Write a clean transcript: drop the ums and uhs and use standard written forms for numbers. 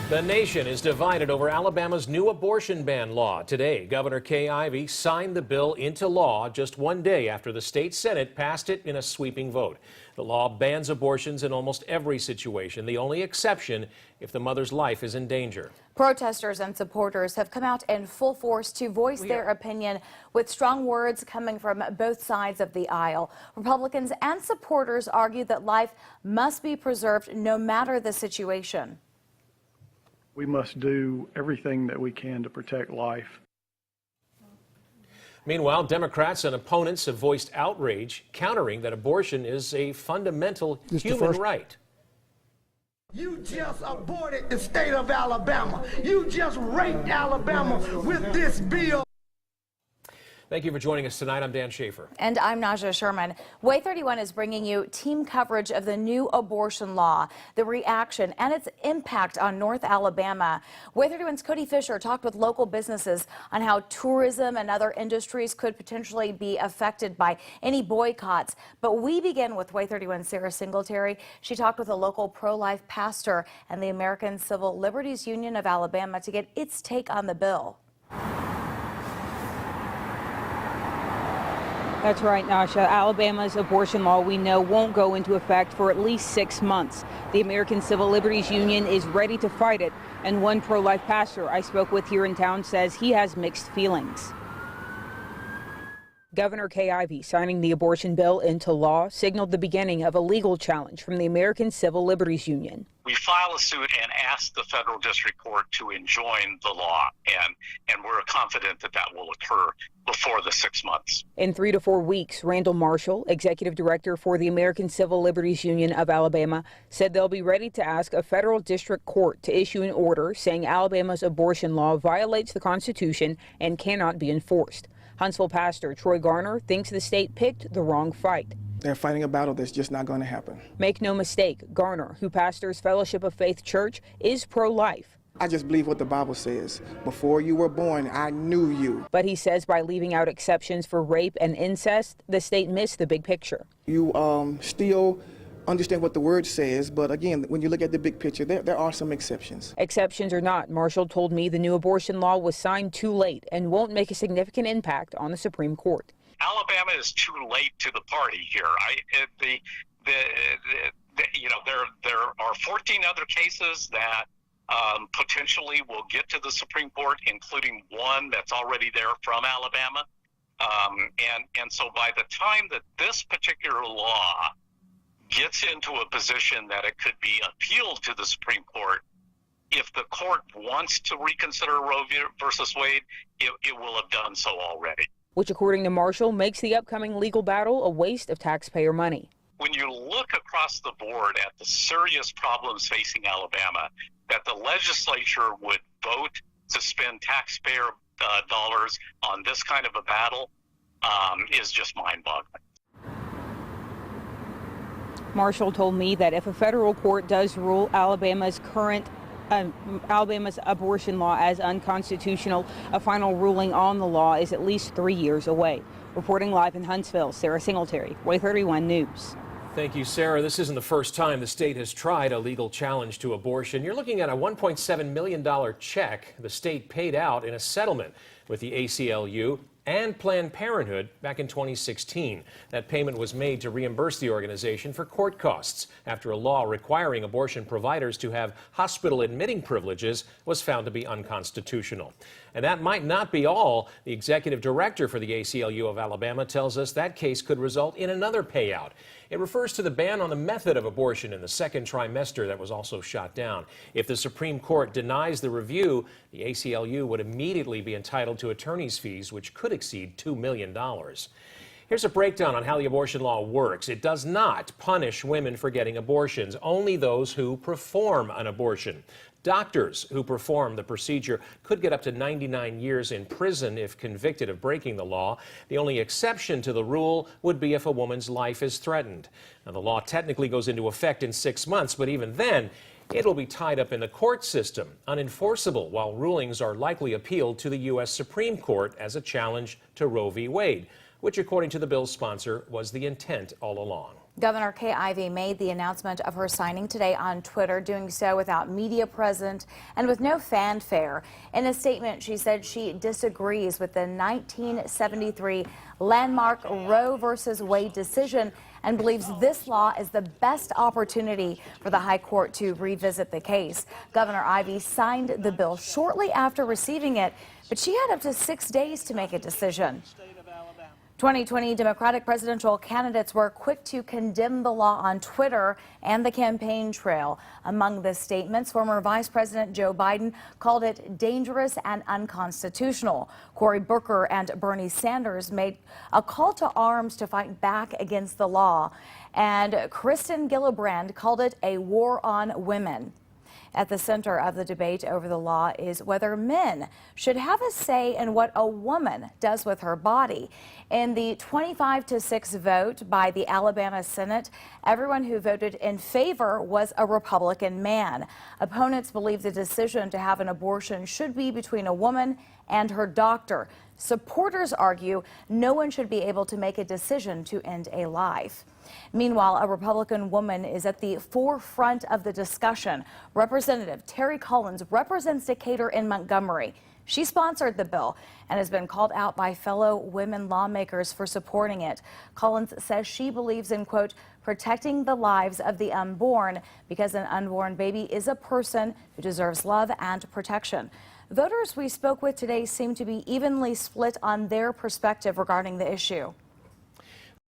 The nation is divided over Alabama's new abortion ban law. Today, Governor Kay Ivey signed the bill into law just one day after the state Senate passed it in a sweeping vote. The law bans abortions in almost every situation, the only exception if the mother's life is in danger. Protesters and supporters have come out in full force to voice their opinion, with strong words coming from both sides of the aisle. Republicans and supporters argue that life must be preserved no matter the situation. We must do everything that we can to protect life. Meanwhile, Democrats and opponents have voiced outrage, countering that abortion is a fundamental human right. You just aborted the state of Alabama. You just raped Alabama with this bill. Thank you for joining us tonight. I'm Dan Schaefer. And I'm Naja Sherman. Way 31 is bringing you team coverage of the new abortion law, the reaction, and its impact on North Alabama. Way 31's Cody Fisher talked with local businesses on how tourism and other industries could potentially be affected by any boycotts. But we begin with Way 31's Sarah Singletary. She talked with a local pro-life pastor and the American Civil Liberties Union of Alabama to get its take on the bill. That's right, Nasha. Alabama's abortion law, we know, won't go into effect for at least 6 months. The American Civil Liberties Union is ready to fight it, and one pro-life pastor I spoke with here in town says he has mixed feelings. Governor Kay Ivey signing the abortion bill into law signaled the beginning of a legal challenge from the American Civil Liberties Union. We file a suit and ask the federal district court to enjoin the law, and we're confident that that will occur before the 6 months. In 3 to 4 weeks, Randall Marshall, executive director for the American Civil Liberties Union of Alabama, said they'll be ready to ask a federal district court to issue an order saying Alabama's abortion law violates the Constitution and cannot be enforced. Huntsville pastor Troy Garner thinks the state picked the wrong fight. They're fighting a battle that's just not going to happen. Make no mistake, Garner, who pastors Fellowship of Faith Church, is pro-life. I just believe what the Bible says. Before you were born, I knew you. But he says by leaving out exceptions for rape and incest, the state missed the big picture. You still understand what the word says, but again, when you look at the big picture, there are some exceptions. Exceptions or not, Marshall told me the new abortion law was signed too late and won't make a significant impact on the Supreme Court. Alabama is too late to the party here. There are 14 other cases that potentially will get to the Supreme Court, including one that's already there from Alabama. And so by the time that this particular law gets into a position that it could be appealed to the Supreme Court, if the court wants to reconsider Roe versus Wade, it will have done so already. Which, according to Marshall, makes the upcoming legal battle a waste of taxpayer money. When you look across the board at the serious problems facing Alabama, that the legislature would vote to spend taxpayer dollars on this kind of a battle is just mind-boggling. Marshall told me that if a federal court does rule Alabama's abortion law as unconstitutional, a final ruling on the law is at least 3 years away. Reporting live in Huntsville, Sarah Singletary, Way 31 News. Thank you, Sarah. This isn't the first time the state has tried a legal challenge to abortion. You're looking at a $1.7 million check the state paid out in a settlement with the ACLU and Planned Parenthood back in 2016. That payment was made to reimburse the organization for court costs after a law requiring abortion providers to have hospital admitting privileges was found to be unconstitutional. And that might not be all. The executive director for the ACLU of Alabama tells us that case could result in another payout. It refers to the ban on the method of abortion in the second trimester that was also shot down. If the Supreme Court denies the review, the ACLU would immediately be entitled to attorney's fees, which could exceed $2 million. Here's a breakdown on how the abortion law works. It does not punish women for getting abortions, only those who perform an abortion. Doctors who perform the procedure could get up to 99 years in prison if convicted of breaking the law. The only exception to the rule would be if a woman's life is threatened. Now, the law technically goes into effect in 6 months, but even then, it'll be tied up in the court system, unenforceable, while rulings are likely appealed to the U.S. Supreme Court as a challenge to Roe v. Wade, which, according to the bill's sponsor, was the intent all along. Governor Kay Ivey made the announcement of her signing today on Twitter, doing so without media present and with no fanfare. In a statement, she said she disagrees with the 1973 landmark Roe v. Wade decision and believes this law is the best opportunity for the High Court to revisit the case. Governor Ivey signed the bill shortly after receiving it, but she had up to 6 days to make a decision. 2020 Democratic presidential candidates were quick to condemn the law on Twitter and the campaign trail. Among the statements, former Vice President Joe Biden called it dangerous and unconstitutional. Cory Booker and Bernie Sanders made a call to arms to fight back against the law. And Kristen Gillibrand called it a war on women. At the center of the debate over the law is whether men should have a say in what a woman does with her body. In the 25-6 vote by the Alabama Senate, everyone who voted in favor was a Republican man. Opponents believe the decision to have an abortion should be between a woman and her doctor. Supporters argue no one should be able to make a decision to end a life. Meanwhile, a Republican woman is at the forefront of the discussion. Representative Terry Collins represents Decatur and Montgomery. She sponsored the bill and has been called out by fellow women lawmakers for supporting it. Collins says she believes in, quote, protecting the lives of the unborn because an unborn baby is a person who deserves love and protection. Voters we spoke with today seem to be evenly split on their perspective regarding the issue.